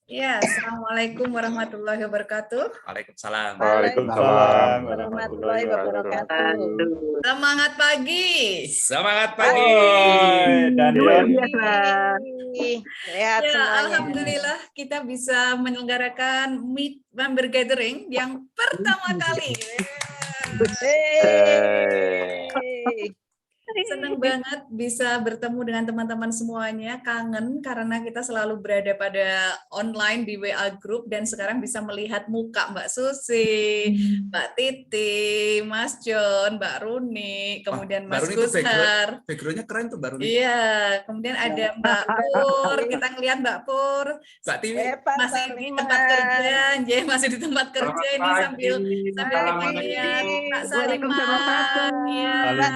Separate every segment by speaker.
Speaker 1: Ya, Assalamualaikum warahmatullahi wabarakatuh.
Speaker 2: Waalaikumsalam.
Speaker 3: Waalaikumsalam
Speaker 4: warahmatullahi wabarakatuh.
Speaker 1: Semangat pagi.
Speaker 2: Semangat pagi.
Speaker 3: Dan
Speaker 4: Luar
Speaker 3: Yon.
Speaker 4: biasa. Sehat
Speaker 1: Ya,
Speaker 4: semuanya.
Speaker 1: alhamdulillah kita bisa menyelenggarakan meet member gathering yang pertama kali.
Speaker 4: Hey.
Speaker 1: Senang banget bisa bertemu dengan teman-teman semuanya, kangen karena kita selalu berada pada online di WA Group dan sekarang bisa melihat muka Mbak Susi, Mbak Titi, Mas John, Mbak Runi, kemudian Mas Gusar.
Speaker 2: Backgroundnya keren tuh Mbak Runi.
Speaker 1: Iya, kemudian ada Mbak Pur, kita ngelihat Mbak Pur
Speaker 2: Mbak Tiwi
Speaker 1: masih di tempat kerja, Jay masih di tempat kerja ini sambil kita lihat Pak Saliman, ya, Mbak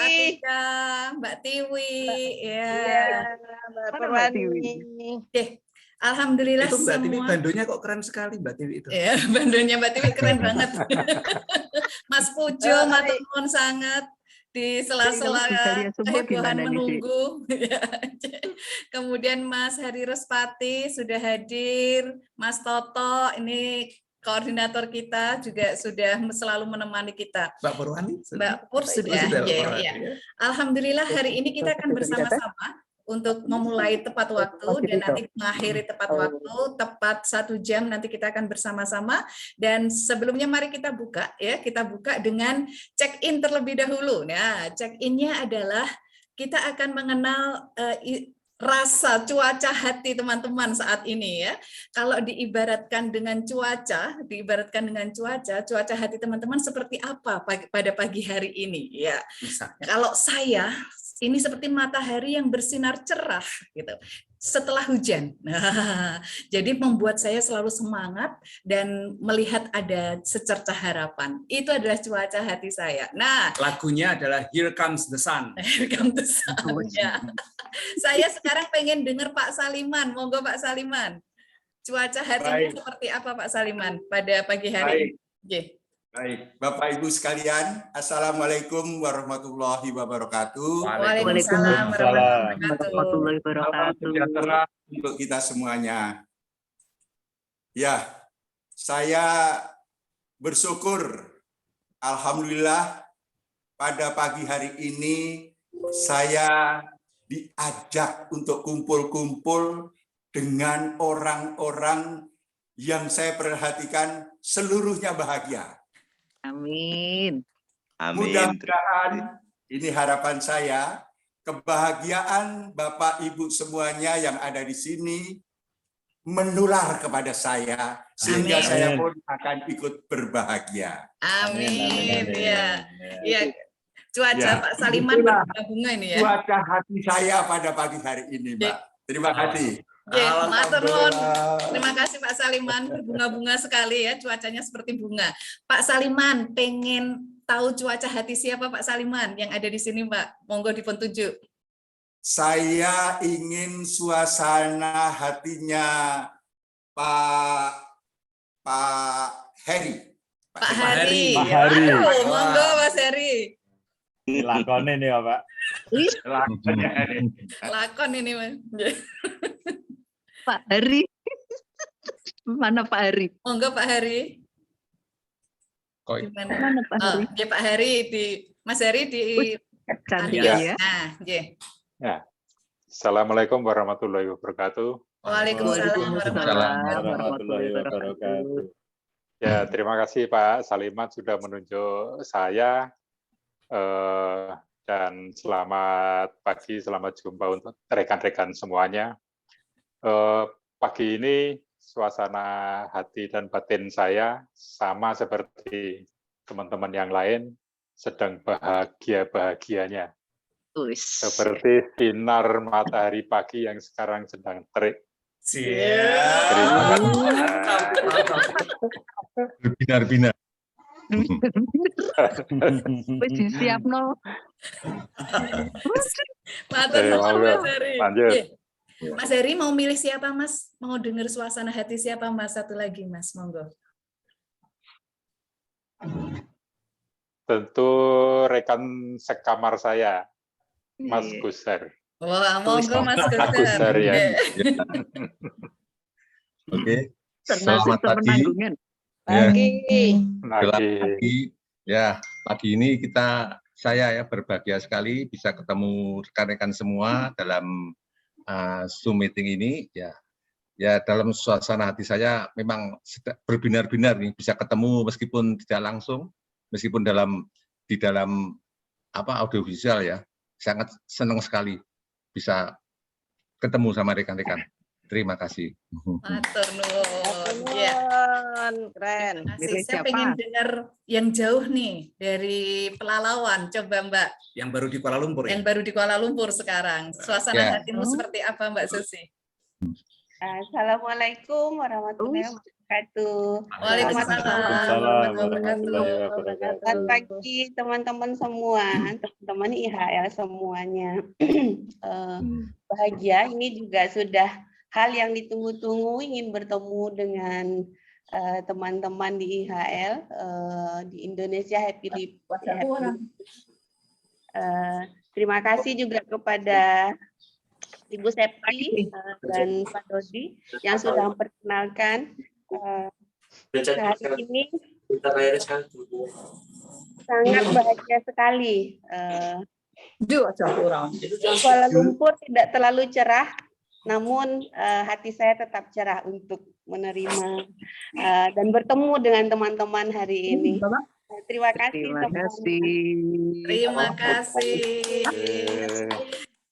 Speaker 1: Atika, Mbak Tiwi, ya,
Speaker 4: Mbak Perwani.
Speaker 1: Alhamdulillah
Speaker 2: itu Mbak Tiwi
Speaker 1: semua.
Speaker 2: bandonya kok keren sekali Mbak Tiwi itu.
Speaker 1: Ya, bandonya Mbak Tiwi keren banget. Mas Pujo, matur nuwun sangat di sela-sela kehebohan menunggu. Kemudian Mas Hari Respati sudah hadir, Mas Toto ini koordinator kita juga sudah selalu menemani kita.
Speaker 2: Mbak Purwani?
Speaker 1: Mbak Pur sudah. Ya. Alhamdulillah hari ini kita akan bersama-sama untuk memulai tepat waktu dan nanti mengakhiri tepat waktu, tepat 1 jam nanti kita akan bersama-sama. Dan sebelumnya mari kita buka ya, kita buka dengan check-in terlebih dahulu. Nah, check-innya adalah kita akan mengenal rasa cuaca hati teman-teman saat ini ya. Kalau diibaratkan dengan cuaca cuaca hati teman-teman seperti apa pada pagi hari ini ya. Kalau saya ini seperti matahari yang bersinar cerah gitu setelah hujan. Nah, jadi membuat saya selalu semangat dan melihat ada secercah harapan. Itu adalah cuaca hati saya. Nah,
Speaker 2: lagunya adalah Here Comes the Sun.
Speaker 1: Here Comes the Sun. Ya. Saya sekarang pengen dengar Pak Saliman. Monggo Pak Saliman. Cuaca hatinya seperti apa Pak Saliman pada pagi hari ini?
Speaker 5: Baik, Bapak Ibu sekalian, Assalamualaikum warahmatullahi wabarakatuh.
Speaker 1: Waalaikumsalam warahmatullahi
Speaker 4: wabarakatuh.
Speaker 5: Sejahtera untuk kita semuanya. Ya, saya bersyukur, alhamdulillah pada pagi hari ini saya diajak untuk kumpul-kumpul dengan orang-orang yang saya perhatikan seluruhnya bahagia.
Speaker 4: Amin.
Speaker 5: Mudah-mudahan ini harapan saya, kebahagiaan Bapak Ibu semuanya yang ada di sini menular kepada saya sehingga saya pun akan ikut berbahagia.
Speaker 1: Amin. Ya. Cuaca ya. Pak Saliman berbunga-bunga ini ya.
Speaker 5: Cuaca hati saya pada pagi hari ini, Mbak. Terima kasih.
Speaker 1: Terima kasih Pak Saliman, berbunga-bunga sekali ya, cuacanya seperti bunga. Pak Saliman, pengen tahu cuaca hati siapa Pak Saliman yang ada di sini Pak? Monggo dipun tunjuk.
Speaker 5: Saya ingin suasana hatinya Pak Heri.
Speaker 1: Pak Hari. Monggo Mas Heri.
Speaker 3: Lakon ini ya Pak.
Speaker 1: Lakon ini Mas.
Speaker 4: Pak Hari. Mana Pak Hari?
Speaker 1: Monggo Pak Hari.
Speaker 4: Mana Pak Hari?
Speaker 1: Pak Hari di Mas Heri di
Speaker 4: cantik ya.
Speaker 1: Nah,
Speaker 6: ya. Assalamualaikum warahmatullahi wabarakatuh.
Speaker 1: Waalaikumsalam
Speaker 3: warahmatullahi wabarakatuh.
Speaker 6: Ya, terima kasih Pak Saliman sudah menunjuk saya dan selamat pagi, selamat jumpa untuk rekan-rekan semuanya. Pagi ini suasana hati dan batin saya sama seperti teman-teman yang lain, sedang bahagia-bahagianya. Seperti sinar matahari pagi yang sekarang sedang terik.
Speaker 7: Binar-binar.
Speaker 4: Siap no.
Speaker 6: Lanjut.
Speaker 1: Mas Heri mau milih siapa Mas? Mau dengar suasana hati siapa Mas? Satu lagi Mas, monggo.
Speaker 6: Tentu rekan sekamar saya, Mas Gusar.
Speaker 1: Wah, monggo Mas
Speaker 6: Gusar ya.
Speaker 7: Oke.
Speaker 4: Termasuk
Speaker 7: Selamat pagi.
Speaker 4: semenanggungan.
Speaker 7: Ya, selamat
Speaker 6: Lagi.
Speaker 7: pagi. Ya, pagi ini saya ya berbahagia sekali bisa ketemu rekan-rekan semua dalam Zoom meeting ini. Ya, dalam suasana hati saya memang berbinar-binar nih bisa ketemu meskipun tidak langsung, meskipun di dalam audiovisual ya. Sangat senang sekali bisa ketemu sama rekan-rekan. Terima kasih.
Speaker 1: Matur nuwun. Ya.
Speaker 8: Keren.
Speaker 1: Terima kasih.
Speaker 4: Dari
Speaker 1: Saya
Speaker 4: siapa?
Speaker 1: pengen dengar yang jauh nih dari Pelalawan. Coba Mbak,
Speaker 2: Yang baru di Kuala Lumpur
Speaker 1: yang
Speaker 2: ya.
Speaker 1: baru di Kuala Lumpur sekarang. Suasana
Speaker 7: Ya.
Speaker 1: hatimu seperti apa Mbak Susi?
Speaker 8: Assalamualaikum warahmatullahi wabarakatuh.
Speaker 1: Waalaikumsalam
Speaker 6: warahmatullahi wabarakatuh.
Speaker 8: Selamat pagi teman-teman semua, teman-teman IHL semuanya. Bahagia, ini juga sudah hal yang ditunggu-tunggu, ingin bertemu dengan teman-teman di IHL di Indonesia Happy Life. Terima kasih juga kepada Ibu Septi dan Pak Dodi yang sudah memperkenalkan hari ini. Sangat bahagia sekali. Kuala Lumpur tidak terlalu cerah, namun hati saya tetap cerah untuk menerima dan bertemu dengan teman-teman hari ini. Terima kasih.
Speaker 4: Terima kasih.
Speaker 1: Terima kasih.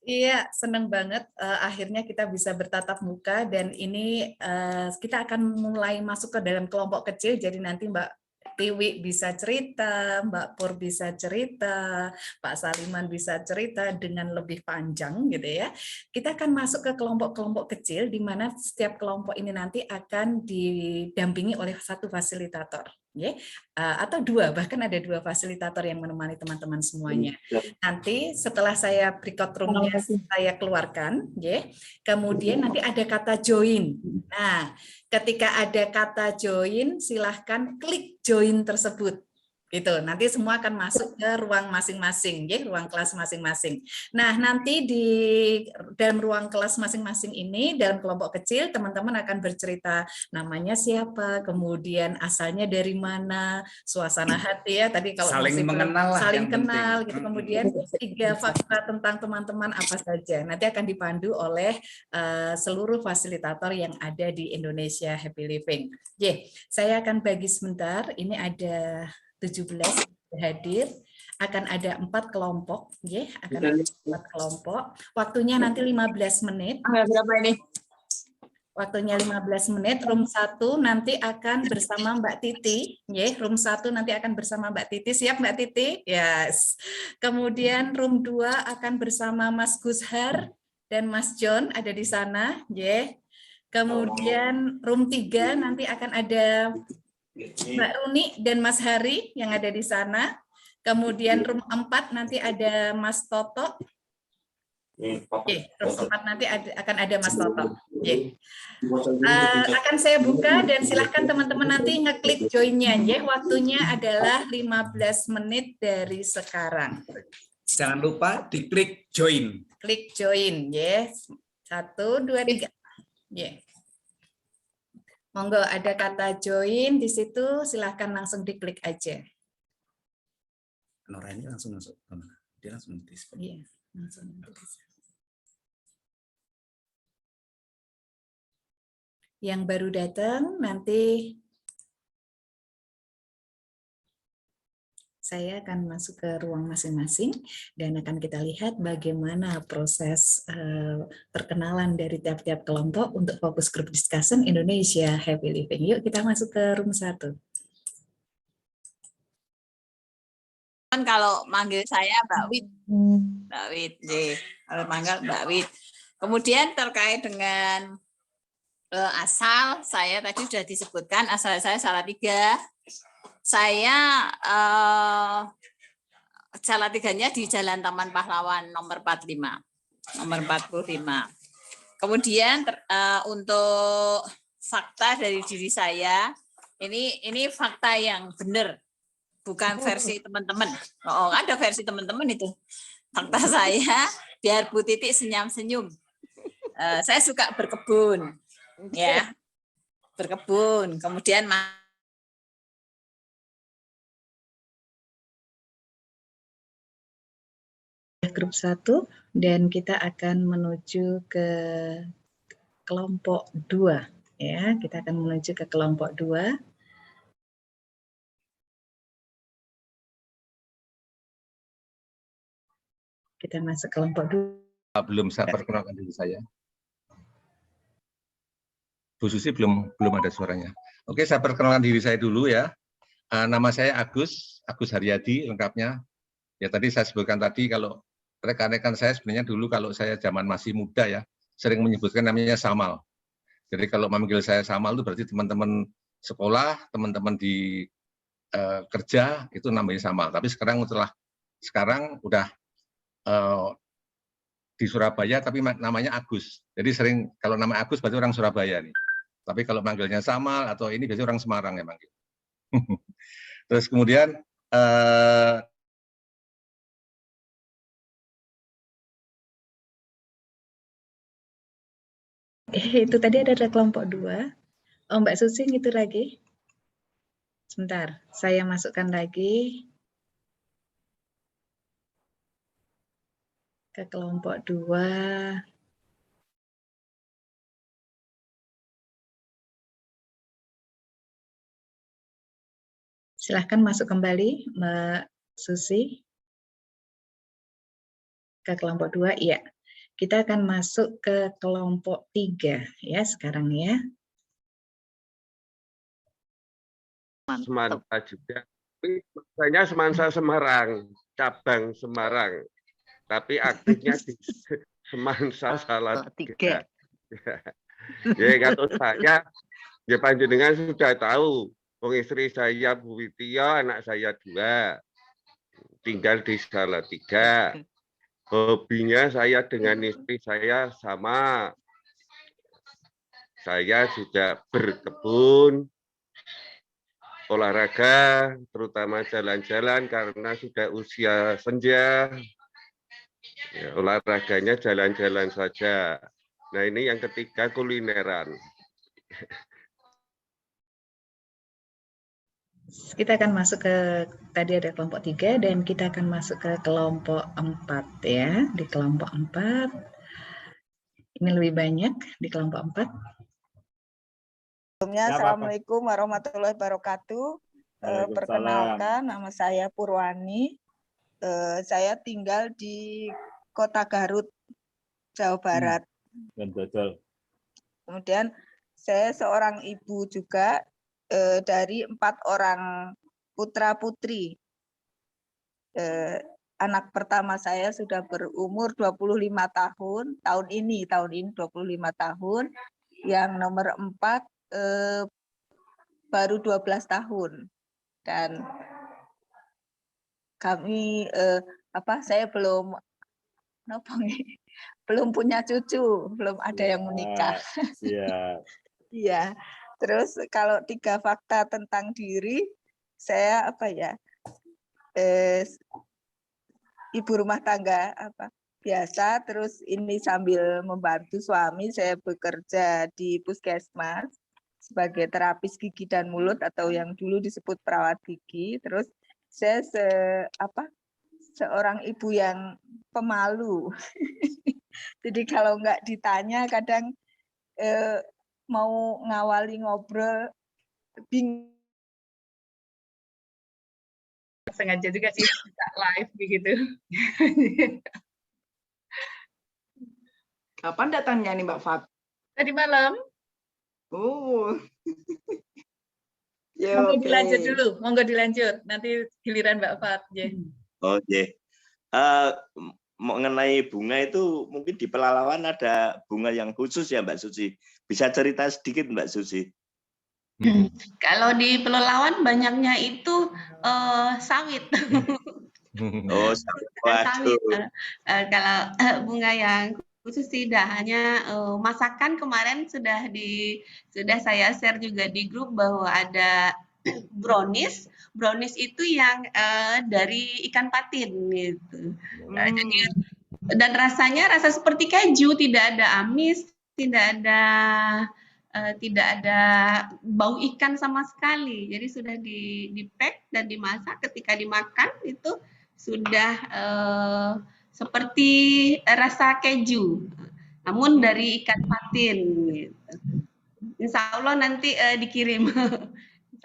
Speaker 1: Iya, senang banget akhirnya kita bisa bertatap muka dan ini kita akan mulai masuk ke dalam kelompok kecil, jadi nanti Mbak Tiwi bisa cerita, Mbak Pur bisa cerita, Pak Saliman bisa cerita dengan lebih panjang gitu ya. Kita akan masuk ke kelompok-kelompok kecil di mana setiap kelompok ini nanti akan didampingi oleh satu fasilitator. Ya, atau dua, bahkan ada dua fasilitator yang menemani teman-teman semuanya. Nanti setelah saya breakout room-nya saya keluarkan, ya, kemudian nanti ada kata join. Nah, ketika ada kata join, silahkan klik join tersebut. Gitu, nanti semua akan masuk ke ruang masing-masing, ya, ruang kelas masing-masing. Nah, nanti di dalam ruang kelas masing-masing ini, dalam kelompok kecil, teman-teman akan bercerita namanya siapa, kemudian asalnya dari mana, suasana hati ya, tadi kalau
Speaker 2: Saling mengenal lah
Speaker 1: saling
Speaker 2: yang
Speaker 1: kenal,
Speaker 2: penting.
Speaker 1: gitu. Kemudian 3 fakta tentang teman-teman apa saja. Nanti akan dipandu oleh seluruh fasilitator yang ada di Indonesia Happy Living. Saya akan bagi sebentar. Ini ada 17 hadir, akan ada 4 kelompok, ya, akan ada 4 kelompok. Waktunya nanti 15 menit.
Speaker 8: Berapa ini?
Speaker 1: Waktunya 15 menit. Room 1 nanti akan bersama Mbak Titi, ya. Room 1 nanti akan bersama Mbak Titi. Siap Mbak Titi? Yes. Kemudian room 2 akan bersama Mas Gushar dan Mas John ada di sana, ya. Kemudian room 3 nanti akan ada Mbak Runi dan Mas Hari yang ada di sana. Kemudian room 4 nanti ada Mas Toto. Room 4 nanti akan ada Mas Toto. Akan saya buka dan silahkan teman-teman nanti ngeklik join-nya. Waktunya adalah 15 menit dari sekarang.
Speaker 2: Jangan lupa diklik join.
Speaker 1: Klik join, ya. 1, 2, 3. Monggo ada kata join di situ, silahkan langsung diklik aja.
Speaker 2: Nora ini langsung masuk. Dia langsung display.
Speaker 1: Iya, langsung. Yang baru datang nanti saya akan masuk ke ruang masing-masing dan akan kita lihat bagaimana proses perkenalan dari tiap-tiap kelompok untuk fokus group discussion Indonesia Happy Living. Yuk kita masuk ke room 1.
Speaker 9: Kalau manggil saya Mbak Wit, kalau manggil Mbak Wit. Kemudian terkait dengan asal, saya tadi sudah disebutkan asal saya Salatiga. Saya Salatiganya di Jalan Taman Pahlawan nomor 45. Kemudian untuk fakta dari diri saya, ini fakta yang benar, bukan versi teman-teman. Oh, ada versi teman-teman itu. Fakta saya, biar Bu Titik senyum-senyum. Saya suka berkebun, ya. berkebun. Kemudian
Speaker 1: grup 1 dan kita akan menuju ke kelompok 2 ya. Kita akan menuju ke kelompok 2. Kita masuk kelompok 2.
Speaker 7: Belum saya perkenalkan diri saya. Bu Susi belum ada suaranya. Oke, saya perkenalkan diri saya dulu ya. Nama saya Agus Haryadi lengkapnya. Ya tadi saya sebutkan tadi kalau rekan-rekan saya sebenarnya dulu kalau saya zaman masih muda ya, sering menyebutkan namanya Samal. Jadi kalau memanggil saya Samal itu berarti teman-teman sekolah, teman-teman di kerja itu namanya Samal. Tapi sekarang udah di Surabaya tapi namanya Agus. Jadi sering kalau nama Agus berarti orang Surabaya nih. Tapi kalau manggilnya Samal atau ini biasanya orang Semarang ya manggil. Terus kemudian
Speaker 1: itu tadi ada kelompok 2. Oh, Mbak Susi gitu lagi. Sebentar, saya masukkan lagi ke kelompok 2. Silahkan masuk kembali, Mbak Susi. Ke kelompok 2, iya. Kita akan masuk ke kelompok 3 ya sekarang ya.
Speaker 10: Semansa juga. Saya Semansa Semarang, cabang Semarang. Tapi aktifnya di Semansa Salatiga. Ya, kata saya, ya panjenengan sudah tahu. Wong istri saya Bu Witya, anak saya 2. Tinggal di Salatiga. Hobinya saya dengan istri saya sama. Saya juga berkebun, olahraga, terutama jalan-jalan karena sudah usia senja. Ya, olahraganya jalan-jalan saja. Nah ini yang ketiga kulineran.
Speaker 1: Kita akan masuk ke, tadi ada kelompok 3 dan kita akan masuk ke kelompok 4 ya. Di kelompok 4, ini lebih banyak di kelompok 4.
Speaker 11: Assalamualaikum warahmatullahi wabarakatuh. Perkenalkan, nama saya Purwani. Saya tinggal di Kota Garut, Jawa Barat. Kemudian saya seorang ibu juga dari 4 orang putra putri. Anak pertama saya sudah berumur 25 tahun, tahun ini 25 tahun. Yang nomor 4 baru 12 tahun. Dan kami saya belum punya cucu, belum ada yang menikah. Iya. Terus kalau 3 fakta tentang diri, saya ibu rumah tangga biasa, terus ini sambil membantu suami, saya bekerja di puskesmas sebagai terapis gigi dan mulut atau yang dulu disebut perawat gigi. Terus saya seorang ibu yang pemalu. Jadi kalau nggak ditanya kadang mau ngawali ngobrol bingung. Sengaja juga sih bisa live begitu. Kapan datangnya nih Mbak Fat?
Speaker 1: Tadi malam.
Speaker 11: Ya,
Speaker 1: monggo dilanjut dulu, monggo dilanjut. Nanti giliran Mbak Fat.
Speaker 12: Oke. Mengenai bunga itu mungkin di Pelalawan ada bunga yang khusus ya Mbak Susi. Bisa cerita sedikit Mbak Susi?
Speaker 13: Kalau di Pelalawan banyaknya itu sawit.
Speaker 12: Oh, sawit.
Speaker 13: Kalau bunga yang khusus tidak hanya masakan, kemarin sudah saya share juga di grup bahwa ada brownies. Brownies itu yang dari ikan patin gitu. Dan rasanya rasa seperti keju, tidak ada amis, tidak ada tidak ada bau ikan sama sekali. Jadi sudah di-pack dan dimasak. Ketika dimakan itu sudah seperti rasa keju, namun dari ikan patin. Gitu. Insya Allah nanti dikirim.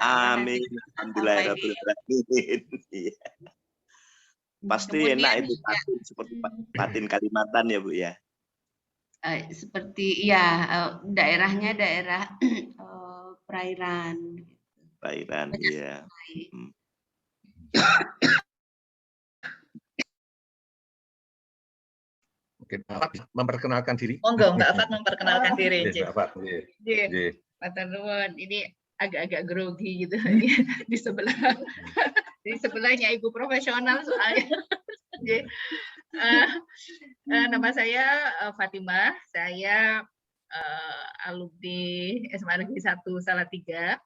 Speaker 12: Amin. Alhamdulillahirrahmanirrahim. Pasti enak itu patin, seperti patin Kalimantan ya Bu ya.
Speaker 13: Seperti ya daerahnya daerah perairan.
Speaker 12: Perairan, iya.
Speaker 7: Mungkin Bapak bisa memperkenalkan diri.
Speaker 1: Monggo, Mbak Afat memperkenalkan diri.
Speaker 7: Mbak Afat.
Speaker 14: Matur nuwun. Ini agak-agak grogi gitu di sebelahnya ibu profesional soalnya. Nama saya Fatimah, saya alumni SMA Negeri 1 Salatiga.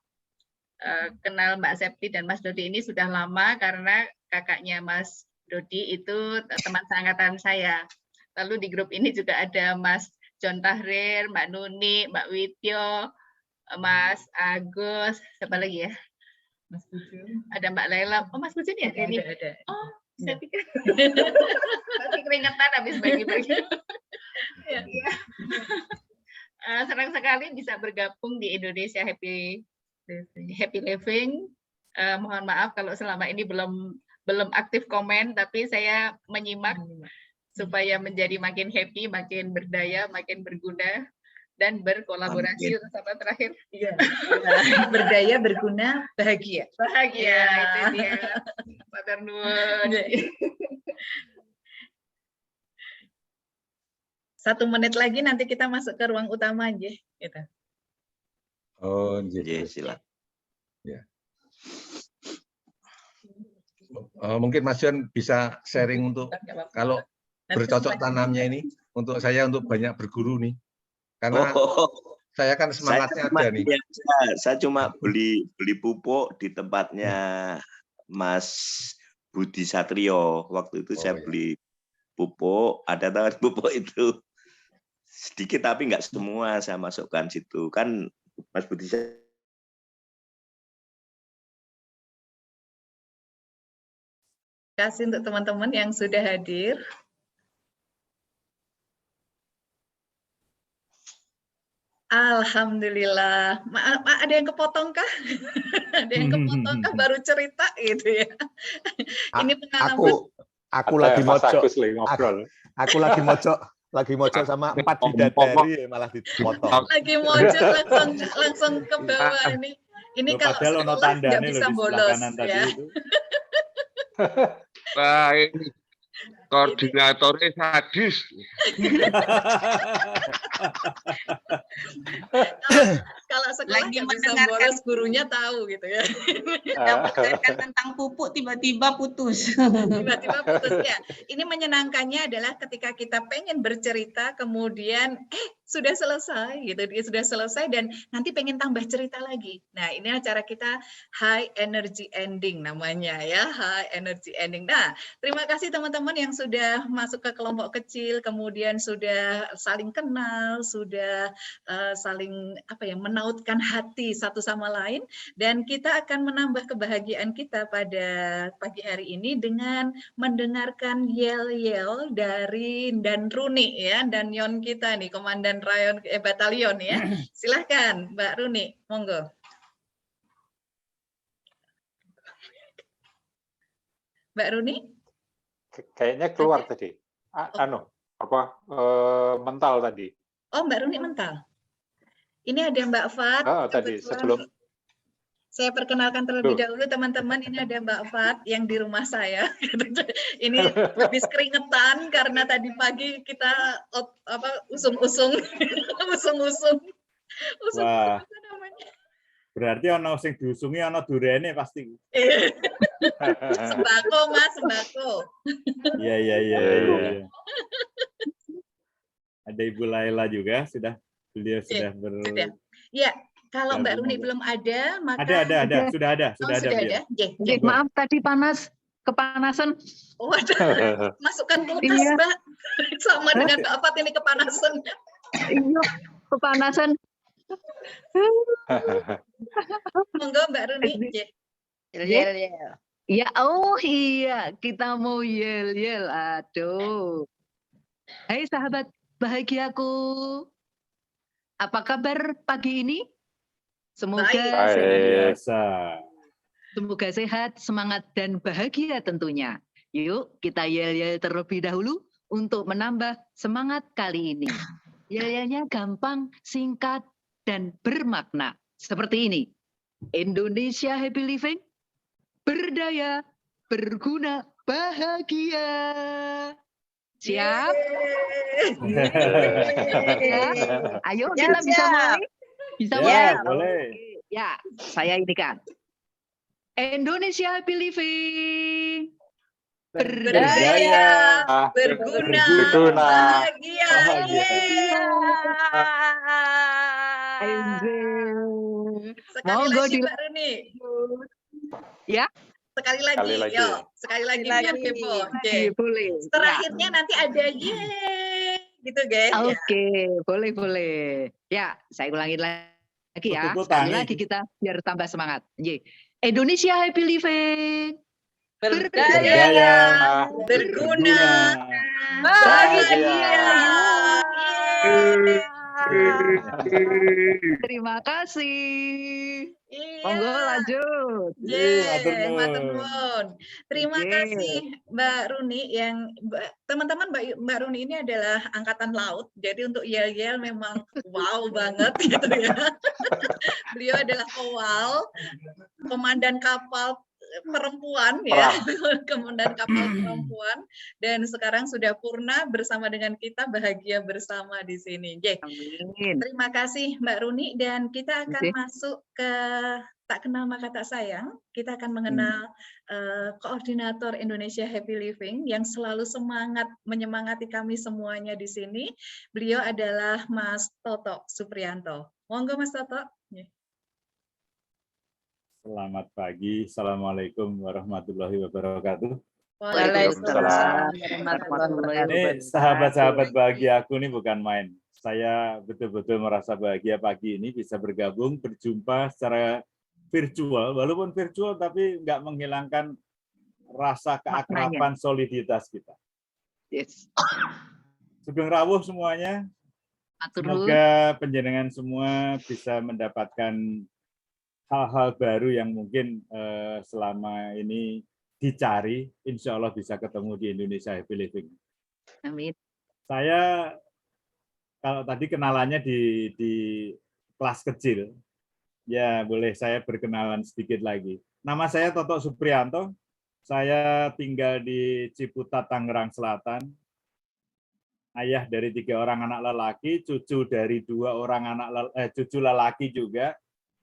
Speaker 14: Kenal Mbak Septi dan Mas Dodi ini sudah lama karena kakaknya Mas Dodi itu teman seangkatan saya. Lalu di grup ini juga ada Mas John Tahrir, Mbak Nuni, Mbak Wityo, Mas Agus, siapa lagi ya? Mas Puju. Ada Mbak Laila. Oh, Mas Puju ya? Ada. Oh, saya pikir masih keringetan habis bagi-bagi. Ya. Senang sekali bisa bergabung di Indonesia Happy Living. Mohon maaf kalau selama ini belum aktif komen, tapi saya menyimak supaya menjadi makin happy, makin berdaya, makin berguna, dan berkolaborasi sama terakhir.
Speaker 1: Iya. Berdaya, berguna, bahagia.
Speaker 14: Bahagia, itu dia. Matur nuwun.
Speaker 1: 1 menit lagi nanti kita masuk ke ruang utama aja. Gitu.
Speaker 7: Oh, jadi
Speaker 12: silakan.
Speaker 7: Ya. Mungkin Mas John bisa sharing untuk kalau bercocok tanamnya ini untuk saya untuk banyak berguru nih. Karena saya kan semangatnya ada nih.
Speaker 12: Saya cuma beli pupuk di tempatnya Mas Budi Satrio. Waktu itu saya beli pupuk, ada tangan pupuk itu sedikit tapi nggak semua saya masukkan situ. Kan Mas Budi
Speaker 1: kasih untuk teman-teman yang sudah hadir. Alhamdulillah. Ada yang kepotong kah? Ada yang kepotong kah baru cerita gitu ya. Ini pengalaman.
Speaker 15: Aku lagi mojok. Aku lagi mojok sama 4 bidadari malah dipotong.
Speaker 1: Lagi mojok langsung ke bawah ini. Ini kalau sekolah nggak bisa bolos ya.
Speaker 10: Wah, ini koordinatornya sadis.
Speaker 1: Kalau sekolah nggak bisa bolos, gurunya tahu gitu ya.
Speaker 13: Mendengarkan tentang pupuk tiba-tiba putus.
Speaker 1: Tiba-tiba putus ya. Ini menyenangkannya adalah ketika kita pengen bercerita kemudian sudah selesai gitu, sudah selesai dan nanti pengen tambah cerita lagi. Nah, ini acara kita high energy ending namanya ya, high energy ending. Nah, terima kasih teman-teman yang sudah masuk ke kelompok kecil, kemudian sudah saling kenal, sudah saling menautkan hati satu sama lain, dan kita akan menambah kebahagiaan kita pada pagi hari ini dengan mendengarkan yel-yel dari Dan Runi ya, dan Yon kita nih, Komandan Rayon Batalion ya. Silahkan Mbak Runi, monggo. Mbak Runi?
Speaker 6: Kayaknya keluar tadi. Mental tadi.
Speaker 1: Oh, Mbak Runi mental. Ini ada Mbak Fat.
Speaker 6: Tadi sebelum
Speaker 1: saya perkenalkan terlebih dahulu teman-teman, ini ada Mbak Fat yang di rumah saya. Ini habis keringetan karena tadi pagi kita usung-usung.
Speaker 3: Wah. Berarti ono sing diusungi ono durene pasti.
Speaker 1: Sembako Mas, sembako.
Speaker 3: Iya. Ada Ibu Laila juga beliau sudah
Speaker 1: Ya, kalau Mbak Runi belum ada, maka
Speaker 3: ada, sudah ada.
Speaker 4: Maaf tadi kepanasan.
Speaker 1: Oh, ada. Masukkan kulkas, Mbak. Sama dengan Mbak Fat ini kepanasan.
Speaker 4: Iya, kepanasan.
Speaker 1: Monggo Mbak Runi.
Speaker 4: Yel. Ya, oh iya, kita mau yel-yel. Aduh. Hai sahabat bahagiaku. Apa kabar pagi ini? Semoga semoga sehat, semangat, dan bahagia tentunya. Yuk, kita yel-yel terlebih dahulu untuk menambah semangat kali ini. Yel-yelnya gampang, singkat, dan bermakna. Seperti ini. Indonesia Happy Living, berdaya, berguna, bahagia. Siap? Ya. Ayo kita bisa mulai. Bisa mulai?
Speaker 3: Boleh.
Speaker 4: Ya, saya ini kan. Indonesia Happy Living,
Speaker 1: berdaya, berguna, bahagia.
Speaker 4: Monggo
Speaker 1: Sekali lagi Mbak Runi.
Speaker 4: Ya.
Speaker 1: Sekali lagi, yuk. Sekali lagi biar kepo.
Speaker 4: Boleh.
Speaker 1: Terakhirnya nanti ada ye, gitu guys.
Speaker 4: Oke, boleh. Ya, saya ulangin lagi ya. Sekali lagi kita biar tambah semangat. Indonesia Happy Living,
Speaker 1: berdaya, berguna, bahagia.
Speaker 4: Terima kasih. Monggo lanjut.
Speaker 1: Matur nuwun. Terima kasih Mbak Runi yang teman-teman Mbak Runi ini adalah angkatan laut. Jadi untuk yel-yel memang wow banget gitu ya. Beliau adalah kowal, komandan kapal perempuan ya, komandan kapal perempuan, dan sekarang sudah purna bersama dengan kita, bahagia bersama di sini. Terima kasih Mbak Runi, dan kita akan masuk ke tak kenal maka tak sayang. Kita akan mengenal koordinator Indonesia Happy Living yang selalu semangat menyemangati kami semuanya di sini. Beliau adalah Mas Toto Supriyanto. Monggo Mas Toto.
Speaker 3: Selamat pagi, Assalamualaikum warahmatullahi wabarakatuh.
Speaker 1: Waalaikumsalam.
Speaker 3: Ini sahabat-sahabat bahagia aku ini bukan main. Saya betul-betul merasa bahagia pagi ini bisa bergabung, berjumpa secara virtual, walaupun virtual tapi nggak menghilangkan rasa keakraban, soliditas kita. Sugeng rawuh semuanya. Semoga penjenengan semua bisa mendapatkan hal-hal baru yang mungkin selama ini dicari, insya Allah bisa ketemu di Indonesia Happy Living.
Speaker 4: Amin.
Speaker 3: Saya kalau tadi kenalannya di kelas kecil, ya boleh saya berkenalan sedikit lagi. Nama saya Toto Supriyanto, saya tinggal di Ciputat, Tangerang Selatan. Ayah dari 3 orang anak lelaki, cucu dari 2 orang cucu lelaki juga.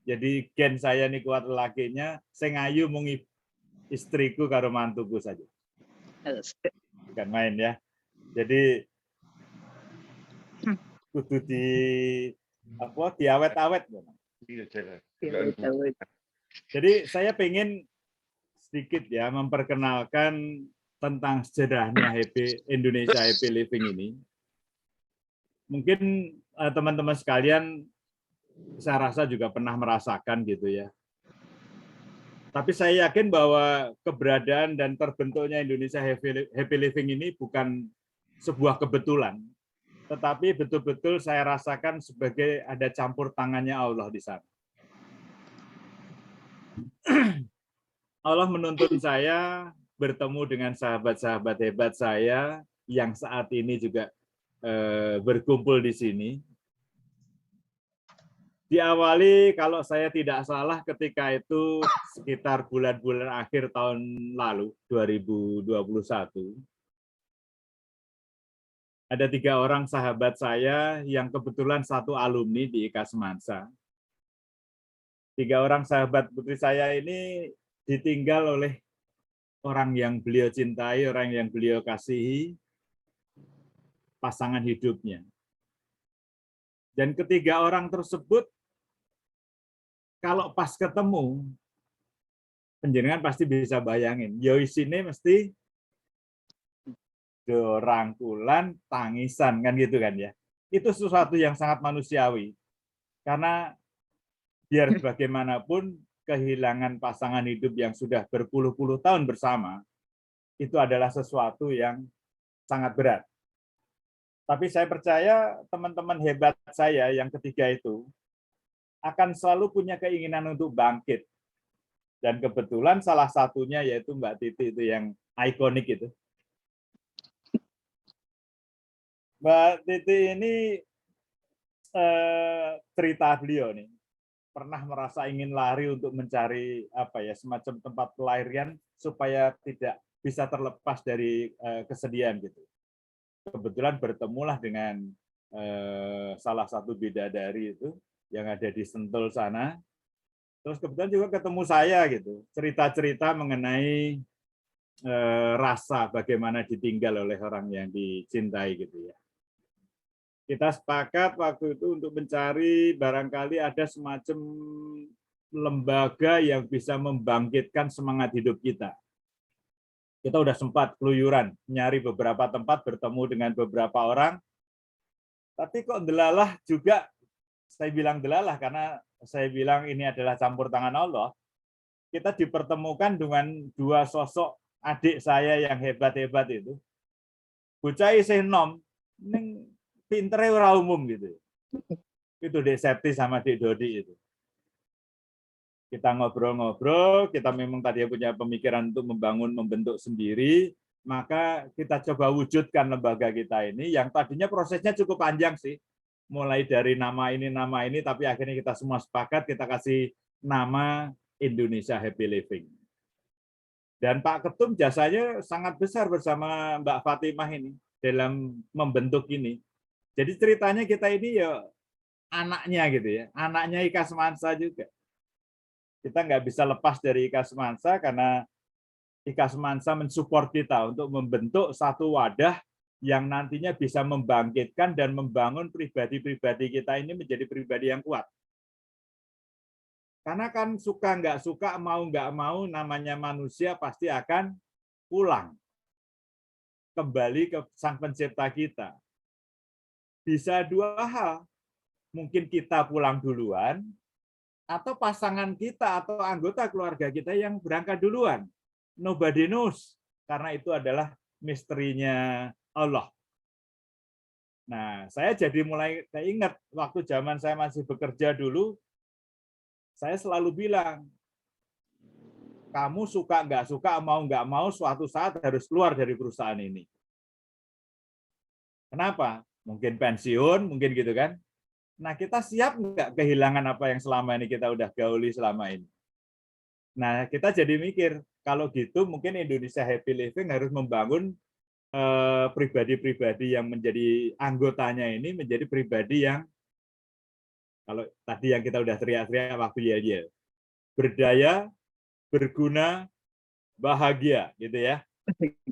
Speaker 3: Jadi gen saya ini kuat lelakinya, saya ngayu mung istriku karo mantuku saja. Bukan main ya. Jadi kudu diawet-awet. Jadi saya pengen sedikit ya memperkenalkan tentang sejarahnya Indonesia Happy Living ini. Mungkin teman-teman sekalian saya rasa juga pernah merasakan gitu ya. Tapi saya yakin bahwa keberadaan dan terbentuknya Indonesia Happy Living ini bukan sebuah kebetulan, tetapi betul-betul saya rasakan sebagai ada campur tangannya Allah di sana. Allah menuntun saya bertemu dengan sahabat-sahabat hebat saya yang saat ini juga berkumpul di sini. Diawali kalau saya tidak salah ketika itu sekitar bulan-bulan akhir tahun lalu 2021. Ada 3 orang sahabat saya yang kebetulan satu alumni di IKA Semansa. 3 orang sahabat putri saya ini ditinggal oleh orang yang beliau cintai, orang yang beliau kasihi, pasangan hidupnya. Dan ketiga orang tersebut kalau pas ketemu, penjenengan pasti bisa bayangin, yo isine mesti rangkulan, tangisan, kan gitu kan ya. Itu sesuatu yang sangat manusiawi. Karena biar bagaimanapun kehilangan pasangan hidup yang sudah berpuluh-puluh tahun bersama, itu adalah sesuatu yang sangat berat. Tapi saya percaya teman-teman hebat saya yang ketiga itu akan selalu punya keinginan untuk bangkit. Dan kebetulan salah satunya yaitu Mbak Titi itu yang ikonik itu. Mbak Titi ini cerita beliau nih, pernah merasa ingin lari untuk mencari semacam tempat pelarian supaya tidak bisa terlepas dari kesedihan gitu. Kebetulan bertemulah dengan salah satu bidadari itu yang ada di Sentul sana. Terus kebetulan juga ketemu saya gitu, cerita-cerita mengenai rasa bagaimana ditinggal oleh orang yang dicintai gitu ya. Kita sepakat waktu itu untuk mencari barangkali ada semacam lembaga yang bisa membangkitkan semangat hidup kita. Kita udah sempat keluyuran, nyari beberapa tempat, bertemu dengan beberapa orang, tapi kok delalah juga, saya bilang delalah karena saya bilang ini adalah campur tangan Allah, kita dipertemukan dengan dua sosok adik saya yang hebat-hebat itu. Bocah isih nom, ning pintere ora umum gitu. Itu Dek Septi sama Dek Dodi itu. Kita ngobrol-ngobrol, kita memang tadi punya pemikiran untuk membentuk sendiri, maka kita coba wujudkan lembaga kita ini, yang tadinya prosesnya cukup panjang sih, mulai dari nama ini, tapi akhirnya kita semua sepakat, kita kasih nama Indonesia Happy Living. Dan Pak Ketum jasanya sangat besar bersama Mbak Fatimah ini, dalam membentuk ini. Jadi ceritanya kita ini ya anaknya gitu ya, anaknya Ika Semansa juga. Kita nggak bisa lepas dari Ika Semansa karena Ika Semansa mensupport kita untuk membentuk satu wadah yang nantinya bisa membangkitkan dan membangun pribadi-pribadi kita ini menjadi pribadi yang kuat. Karena kan suka nggak suka, mau nggak mau, namanya manusia pasti akan pulang. Kembali ke Sang Pencipta kita. Bisa dua hal. Mungkin kita pulang duluan, atau pasangan kita atau anggota keluarga kita yang berangkat duluan. Nobody knows. Karena itu adalah misterinya Allah. Nah, saya jadi mulai ingat waktu zaman saya masih bekerja dulu, saya selalu bilang, kamu suka nggak suka, mau nggak mau, suatu saat harus keluar dari perusahaan ini. Kenapa? Mungkin pensiun, mungkin gitu kan. Nah, kita siap nggak kehilangan apa yang selama ini kita udah gauli selama ini? Nah, kita jadi mikir, kalau gitu mungkin Indonesia Happy Living harus membangun pribadi-pribadi yang menjadi anggotanya ini menjadi pribadi yang, kalau tadi yang kita udah teriak-teriak waktu ya, berdaya, berguna, bahagia, gitu ya.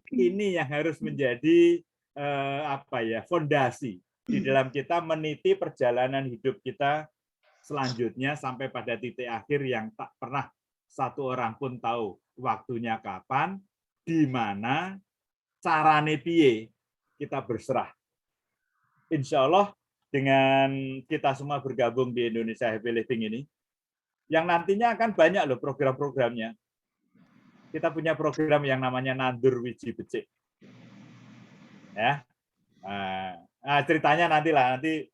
Speaker 3: Ini yang harus menjadi fondasi di dalam kita meniti perjalanan hidup kita selanjutnya sampai pada titik akhir yang tak pernah satu orang pun tahu waktunya kapan, di mana, carane piye kita berserah. Insya Allah dengan kita semua bergabung di Indonesia Happy Living ini, yang nantinya akan banyak loh program-programnya. Kita punya program yang namanya Nandur Wiji Becik. Ya, nah, ceritanya nanti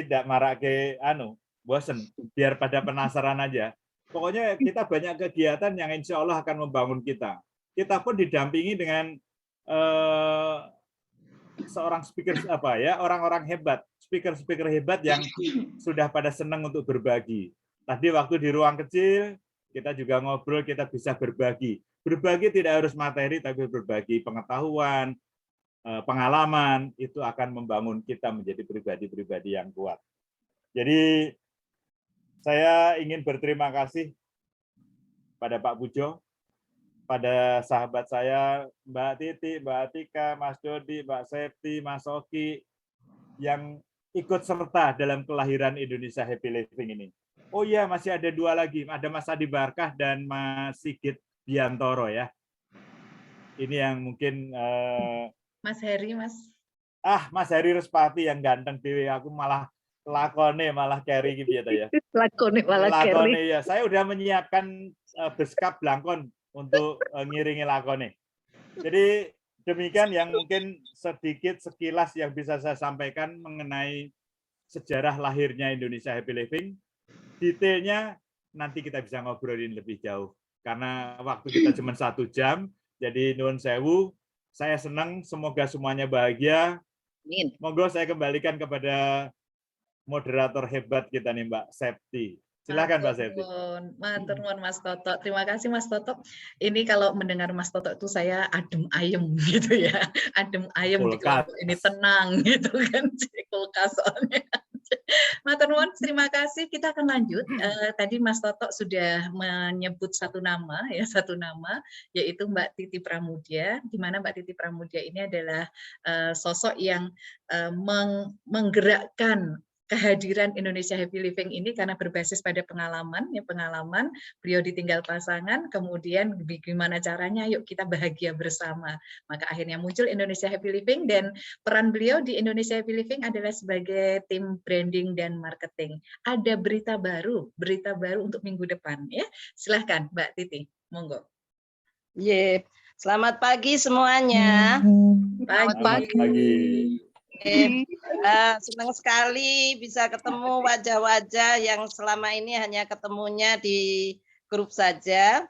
Speaker 3: tidak marake bosen, biar pada penasaran aja. Pokoknya kita banyak kegiatan yang insya Allah akan membangun kita. Kita pun didampingi dengan seorang speaker orang-orang hebat, speaker hebat yang sudah pada senang untuk berbagi. Tadi waktu di ruang kecil kita juga ngobrol, kita bisa berbagi. Berbagi tidak harus materi, tapi berbagi pengetahuan, pengalaman, itu akan membangun kita menjadi pribadi-pribadi yang kuat. Jadi saya ingin berterima kasih pada Pak Pujo, pada sahabat saya Mbak Titi, Mbak Atika, Mas Dodi, Mbak Septi, Mas Oki, yang ikut serta dalam kelahiran Indonesia Happy Living ini. Oh iya, masih ada dua lagi, ada Mas Adi Barkah dan Mas Sigit Biantoro ya. Ini yang mungkin
Speaker 1: Mas Heri, Mas.
Speaker 3: Mas Heri Respati yang ganteng dewe, aku malah lakone malah carry gitu ya.
Speaker 4: Lakone malah
Speaker 3: Lakone
Speaker 4: carry.
Speaker 3: ya. Saya udah menyiapkan beskap Blangkon untuk ngiringi lakone. Jadi demikian yang mungkin sedikit sekilas yang bisa saya sampaikan mengenai sejarah lahirnya Indonesia Happy Living. Detailnya nanti kita bisa ngobrolin lebih jauh. Karena waktu kita cuma 1 jam, jadi nuwun sewu. Saya senang, semoga semuanya bahagia. Monggo saya kembalikan kepada moderator hebat kita nih Mbak Septi. Silakan Mbak Septi.
Speaker 1: Matur nuwun Mas Toto. Terima kasih Mas Toto. Ini kalau mendengar Mas Toto itu saya adem ayem gitu ya. Adem ayem di kelompok ini, tenang gitu kan. Kulkas soalnya. Matur nuwun, terima kasih. Kita akan lanjut. Tadi Mas Toto sudah menyebut satu nama, yaitu Mbak Titi Pramudia. Di mana Mbak Titi Pramudia ini adalah sosok yang menggerakkan kehadiran Indonesia Happy Living ini karena berbasis pada pengalaman beliau ditinggal pasangan, kemudian bagaimana caranya, yuk kita bahagia bersama. Maka akhirnya muncul Indonesia Happy Living, dan peran beliau di Indonesia Happy Living adalah sebagai tim branding dan marketing. Ada berita baru untuk minggu depan ya. Silahkan Mbak Titi, monggo.
Speaker 16: Selamat pagi semuanya.
Speaker 3: Pagi.
Speaker 16: Senang sekali bisa ketemu wajah-wajah yang selama ini hanya ketemunya di grup saja.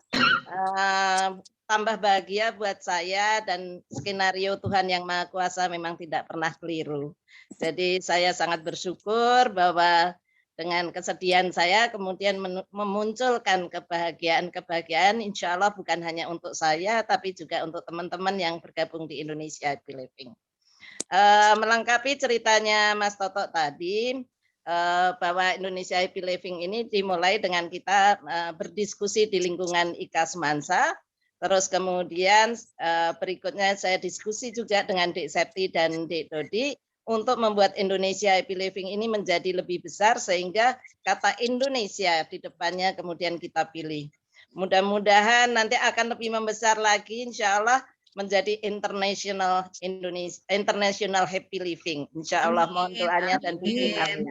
Speaker 16: Tambah bahagia buat saya, dan skenario Tuhan Yang Maha Kuasa memang tidak pernah keliru. Jadi saya sangat bersyukur bahwa dengan kesedihan saya kemudian memunculkan kebahagiaan, insya Allah bukan hanya untuk saya, tapi juga untuk teman-teman yang bergabung di Indonesia Happy Living. Melengkapi ceritanya Mas Toto tadi, bahwa Indonesia Happy Living ini dimulai dengan kita berdiskusi di lingkungan IKA Semansa, terus kemudian berikutnya saya diskusi juga dengan Dek Septi dan Dek Dodi untuk membuat Indonesia Happy Living ini menjadi lebih besar, sehingga kata Indonesia di depannya kemudian kita pilih. Mudah-mudahan nanti akan lebih membesar lagi, insya Allah menjadi international happy living. Insya Allah, mohon doanya dan dukungan.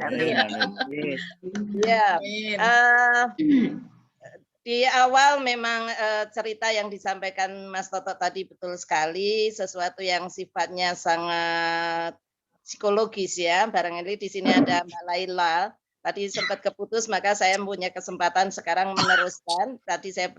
Speaker 16: Ya, di awal memang cerita yang disampaikan Mas Toto tadi betul sekali, sesuatu yang sifatnya sangat psikologis ya. Barangkali di sini ada Mbak Laila. Tadi sempat keputus, maka saya punya kesempatan sekarang meneruskan. Tadi saya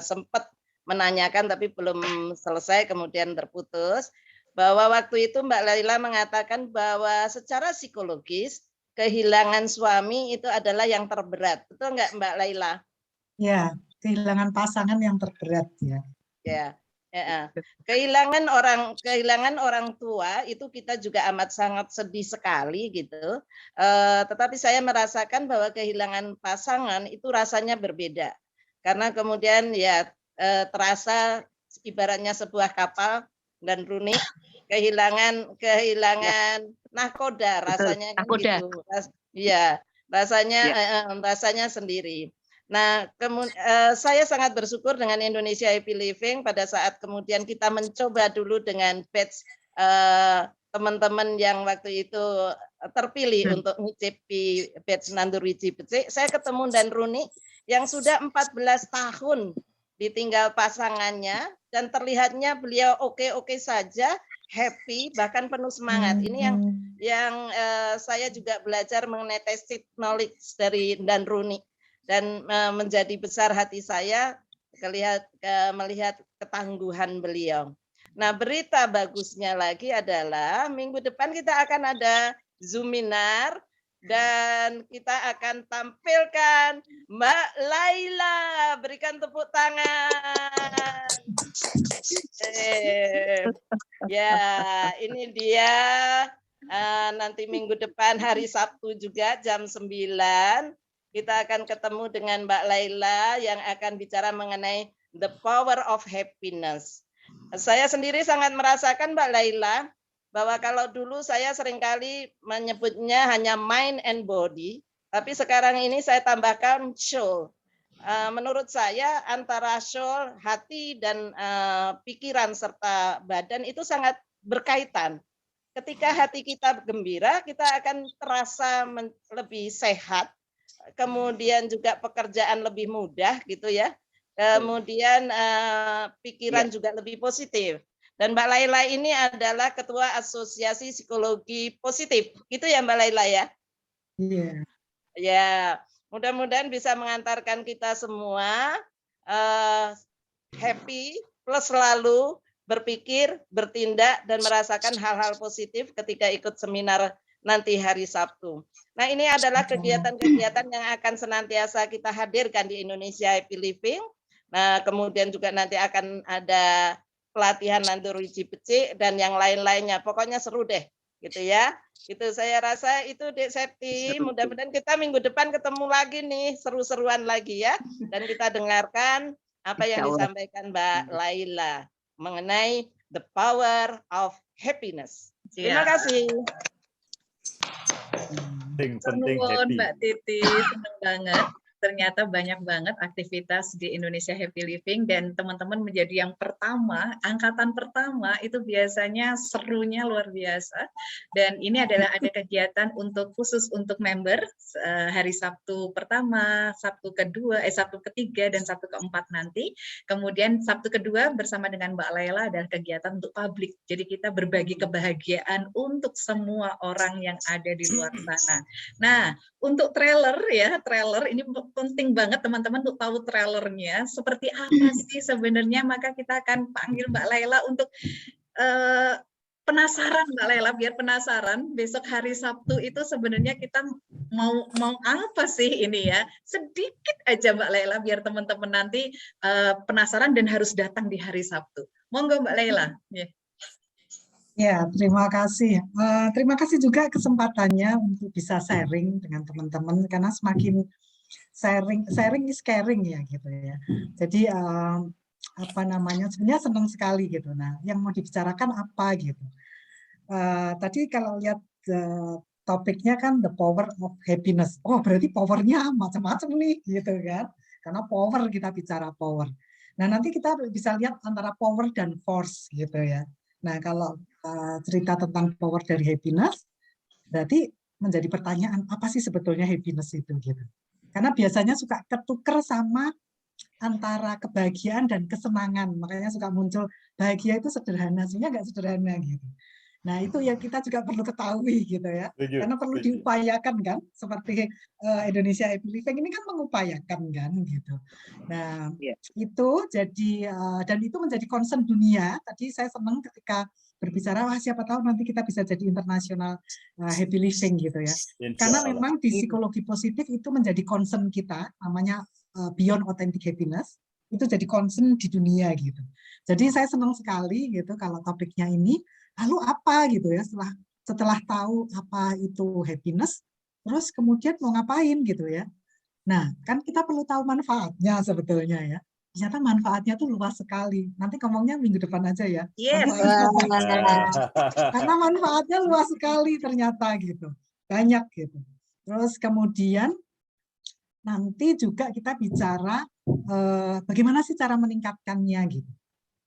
Speaker 16: sempat menanyakan tapi belum selesai, kemudian terputus, bahwa waktu itu Mbak Laila mengatakan bahwa secara psikologis kehilangan suami itu adalah yang terberat. Betul nggak Mbak Laila?
Speaker 17: Ya, kehilangan pasangan yang terberat ya.
Speaker 16: Ya. Kehilangan orang tua itu kita juga amat sangat sedih sekali gitu. Tetapi saya merasakan bahwa kehilangan pasangan itu rasanya berbeda. Karena kemudian ya terasa ibaratnya sebuah kapal dan Runi kehilangan nahkoda rasanya gitu. Iya, rasanya sendiri. Nah, saya sangat bersyukur dengan Indonesia Happy Living pada saat kemudian kita mencoba dulu dengan batch teman-teman yang waktu itu terpilih untuk ngicipi batch Nandur Wiji Becik. Saya ketemu dan Runi yang sudah 14 tahun ditinggal pasangannya, dan terlihatnya beliau oke-oke saja, happy, bahkan penuh semangat. Ini yang saya juga belajar mengenai tested knowledge dari Dan Runi, dan menjadi besar hati saya melihat ketangguhan beliau. Nah, berita bagusnya lagi adalah minggu depan kita akan ada Zoominar, dan kita akan tampilkan Mbak Laila. Berikan tepuk tangan. Ya, ini dia nanti minggu depan hari Sabtu juga jam 9. Kita akan ketemu dengan Mbak Laila yang akan bicara mengenai the power of happiness. Saya sendiri sangat merasakan Mbak Laila, bahwa kalau dulu saya seringkali menyebutnya hanya mind and body, tapi sekarang ini saya tambahkan soul. Menurut saya antara soul, hati, dan pikiran serta badan itu sangat berkaitan. ketika hati kita gembira, kita akan terasa lebih sehat, kemudian juga pekerjaan lebih mudah gitu ya. Kemudian pikiran juga lebih positif. Dan Mbak Laila ini adalah Ketua Asosiasi Psikologi Positif. Gitu ya Mbak Laila ya?
Speaker 17: Iya.
Speaker 16: Ya, mudah-mudahan bisa mengantarkan kita semua happy plus selalu berpikir, bertindak, dan merasakan hal-hal positif ketika ikut seminar nanti hari Sabtu. Nah, ini adalah kegiatan-kegiatan yang akan senantiasa kita hadirkan di Indonesia Happy Living. Nah, kemudian juga nanti akan ada pelatihan Nanduri Cipeci dan yang lain-lainnya. Pokoknya seru deh, gitu ya. Gitu saya rasa itu Dek Septi. Mudah-mudahan kita minggu depan ketemu lagi nih, seru-seruan lagi ya. Dan kita dengarkan apa yang disampaikan Mbak Laila mengenai the power of happiness. Terima kasih.
Speaker 3: Penting happy.
Speaker 1: Mbak Titi, senang banget. Ternyata banyak banget aktivitas di Indonesia Happy Living dan teman-teman menjadi yang pertama, angkatan pertama itu biasanya serunya luar biasa. Dan ini adalah ada kegiatan khusus untuk member hari Sabtu pertama, Sabtu kedua, Sabtu ketiga dan Sabtu keempat nanti. Kemudian Sabtu kedua bersama dengan Mbak Laila adalah kegiatan untuk publik. Jadi kita berbagi kebahagiaan untuk semua orang yang ada di luar sana. Nah, untuk trailer ini penting banget teman-teman untuk tahu trailernya seperti apa sih sebenarnya, maka kita akan panggil Mbak Laila untuk penasaran Mbak Laila, biar penasaran besok hari Sabtu itu sebenarnya kita mau apa sih ini ya, sedikit aja Mbak Laila biar teman-teman nanti penasaran dan harus datang di hari Sabtu. Monggo Mbak Laila.
Speaker 17: Ya, terima kasih. Terima kasih juga kesempatannya untuk bisa sharing dengan teman-teman, karena semakin sharing is caring ya gitu ya. Jadi apa namanya, sebenarnya senang sekali gitu. Nah, yang mau dibicarakan apa gitu. Tadi kalau lihat topiknya kan the power of happiness. Oh, berarti powernya macam-macam nih gitu kan. Karena power, kita bicara power. Nah, nanti kita bisa lihat antara power dan force gitu ya. Nah, kalau cerita tentang power dari happiness, berarti menjadi pertanyaan apa sih sebetulnya happiness itu gitu. Karena biasanya suka ketuker sama antara kebahagiaan dan kesenangan, makanya suka muncul bahagia itu sederhana, sebenarnya nggak sederhana gitu. Nah, itu yang kita juga perlu ketahui gitu ya, karena perlu diupayakan kan, seperti Indonesia Happy Living ini kan mengupayakan kan gitu. Nah, itu jadi dan itu menjadi concern dunia. Tadi saya senang ketika berbicara, wah siapa tahu nanti kita bisa jadi internasional happy living gitu ya. Karena memang di psikologi positif itu menjadi concern kita, namanya beyond authentic happiness, itu jadi concern di dunia gitu. Jadi saya senang sekali gitu kalau topiknya ini. Lalu apa gitu ya, setelah tahu apa itu happiness, terus kemudian mau ngapain gitu ya. Nah, kan kita perlu tahu manfaatnya sebetulnya ya. Ternyata manfaatnya tuh luas sekali. Nanti ngomongnya minggu depan aja ya.
Speaker 1: Yes.
Speaker 17: Karena manfaatnya luas sekali ternyata gitu. Banyak gitu. Terus kemudian nanti juga kita bicara bagaimana sih cara meningkatkannya gitu.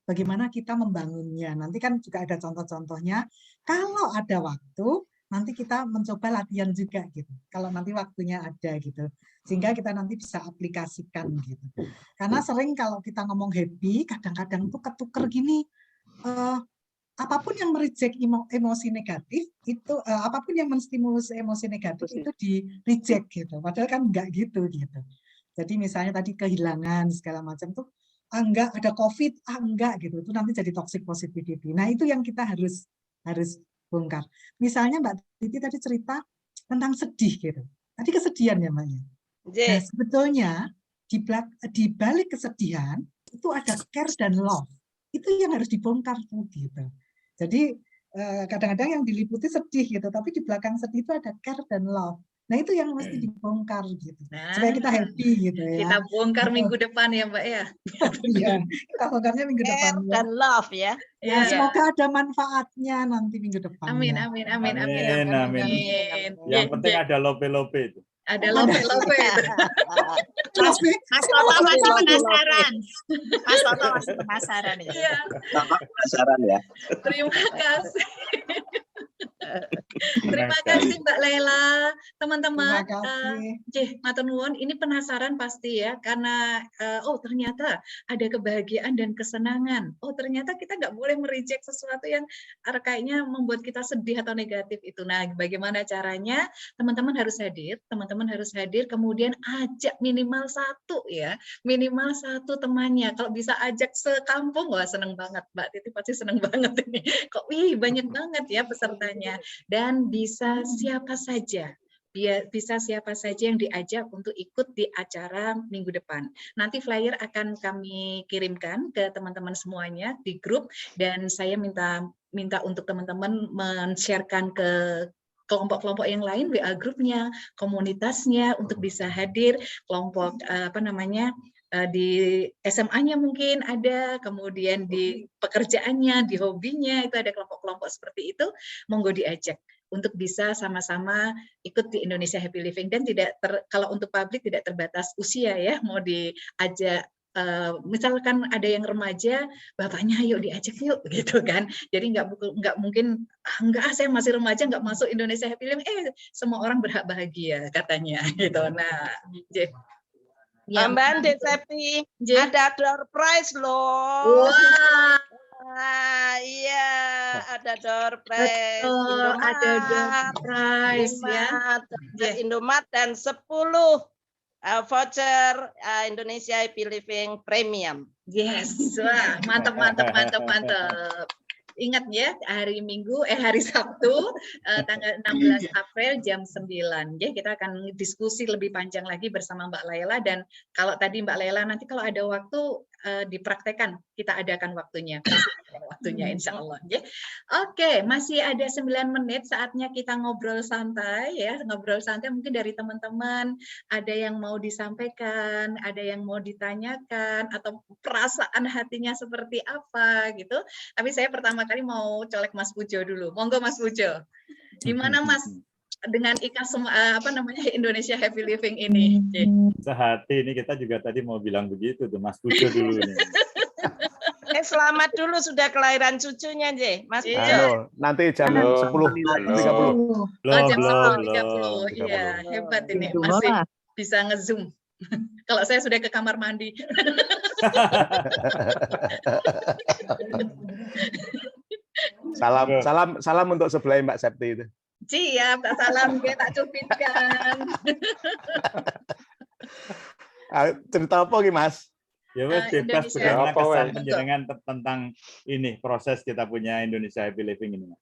Speaker 17: Bagaimana kita membangunnya. Nanti kan juga ada contoh-contohnya. Kalau ada waktu, nanti kita mencoba latihan juga gitu. Kalau nanti waktunya ada gitu. Sehingga kita nanti bisa aplikasikan gitu. Karena sering kalau kita ngomong happy, kadang-kadang tuh ketuker gini. Apapun yang mereject emosi negatif, itu apapun yang menstimulus emosi negatif itu di-reject gitu. Padahal kan enggak gitu gitu. Jadi misalnya tadi kehilangan segala macam tuh, enggak ada COVID, enggak gitu, itu nanti jadi toxic positivity. Nah itu yang kita harus bongkar. Misalnya Mbak Titi tadi cerita tentang sedih gitu. Tadi kesedihan ya Mbak. Nah sebetulnya di balik kesedihan itu ada care dan love. Itu yang harus dibongkar tuh gitu. Jadi kadang-kadang yang diliputi sedih gitu, tapi di belakang sedih itu ada care dan love. Nah itu yang mesti dibongkar gitu, supaya kita happy gitu ya.
Speaker 1: Kita bongkar minggu depan ya Mbak ya.
Speaker 17: Iya, kita bongkarnya minggu depan.
Speaker 16: Dan love ya.
Speaker 17: Ya, semoga ada manfaatnya nanti minggu depan.
Speaker 1: Amin.
Speaker 3: Yang penting ada lope-lope itu.
Speaker 1: Ada lope-lope itu.
Speaker 9: Mas Toto masih penasaran. Mas Toto masih penasaran ya.
Speaker 12: Penasaran ya.
Speaker 1: Terima kasih. Terima kasih Mbak Lela, teman-teman.
Speaker 17: Terima kasih.
Speaker 1: Matur nuwun, ini penasaran pasti ya, karena oh ternyata ada kebahagiaan dan kesenangan. Oh ternyata kita nggak boleh mereject sesuatu yang kayaknya membuat kita sedih atau negatif itu. Nah, bagaimana caranya? Teman-teman harus hadir, kemudian ajak minimal satu ya, minimal satu temannya. Kalau bisa ajak sekampung, wah seneng banget Mbak Titi pasti seneng banget ini. Kok banyak banget ya pesertanya. Dan bisa siapa saja yang diajak untuk ikut di acara minggu depan. Nanti flyer akan kami kirimkan ke teman-teman semuanya di grup, dan saya minta untuk teman-teman men-sharekan ke kelompok-kelompok yang lain, WA grupnya, komunitasnya untuk bisa hadir, kelompok di SMA-nya mungkin ada, kemudian di pekerjaannya, di hobinya itu ada kelompok-kelompok seperti itu, monggo diajak untuk bisa sama-sama ikut di Indonesia Happy Living. Dan kalau untuk publik tidak terbatas usia ya, mau diajak misalkan ada yang remaja, bapaknya ayo diajak yuk gitu kan. Jadi nggak mungkin enggak, saya masih remaja nggak masuk Indonesia Happy Living. Semua orang berhak bahagia katanya gitu. Nah,
Speaker 16: Ya, Mbak Ande Septi, ada door prize loh.
Speaker 1: Wah.
Speaker 16: Iya, ada door prize.
Speaker 1: Betul, ada door prize ya.
Speaker 16: Indomaret dan 10 voucher Indonesia Happy Living Premium.
Speaker 1: Yes, wah, mantap. Ingat ya, hari Sabtu tanggal 16 April jam 9 ya, kita akan diskusi lebih panjang lagi bersama Mbak Lela. Dan kalau tadi Mbak Lela nanti kalau ada waktu dipraktekkan, kita adakan waktunya insya Allah ya. Oke, masih ada 9 menit, saatnya kita ngobrol santai ya, mungkin dari teman-teman ada yang mau disampaikan, ada yang mau ditanyakan, atau perasaan hatinya seperti apa gitu. Tapi saya pertama kali mau colek Mas Pujo dulu. Monggo Mas Pujo. Gimana Mas dengan IKAS Indonesia Happy Living ini?
Speaker 3: Sehati, ini kita juga tadi mau bilang begitu tuh Mas Pujo dulu nih.
Speaker 16: Selamat dulu sudah kelahiran cucunya, Mas Pujo.
Speaker 15: Nanti jam 10.30.
Speaker 1: Jam 10.30. Iya, hebat ini. Masih bisa nge-zoom. Kalau saya sudah ke kamar mandi.
Speaker 15: Salam untuk sebelah Mbak Septi itu.
Speaker 1: Siap, salam gue tak cupitkan.
Speaker 15: Cerita apa Mas?
Speaker 3: Ya wes bebas, bagaimana kesan penjenengan tentang ini proses kita punya Indonesia Happy Living ini, Mas?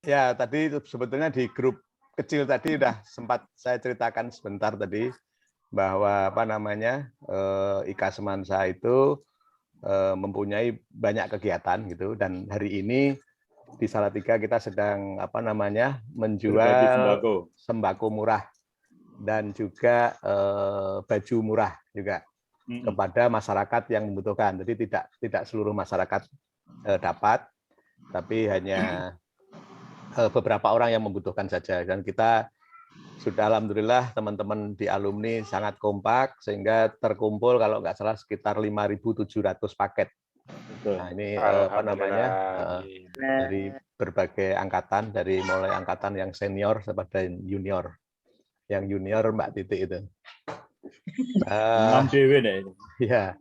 Speaker 15: Ya, tadi sebetulnya di grup kecil tadi udah sempat saya ceritakan sebentar tadi bahwa IKAS Semansa itu mempunyai banyak kegiatan gitu, dan hari ini di Salatiga kita sedang menjual sembako murah dan juga baju murah juga kepada masyarakat yang membutuhkan. Jadi tidak seluruh masyarakat dapat, tapi hanya beberapa orang yang membutuhkan saja. Dan kita sudah alhamdulillah teman-teman di alumni sangat kompak sehingga terkumpul kalau nggak salah sekitar 5.700 paket. Nah, ini dari berbagai angkatan, dari mulai angkatan yang senior sampai junior. Yang junior Mbak Titi itu.
Speaker 3: 6 dewe nih.
Speaker 15: Ya.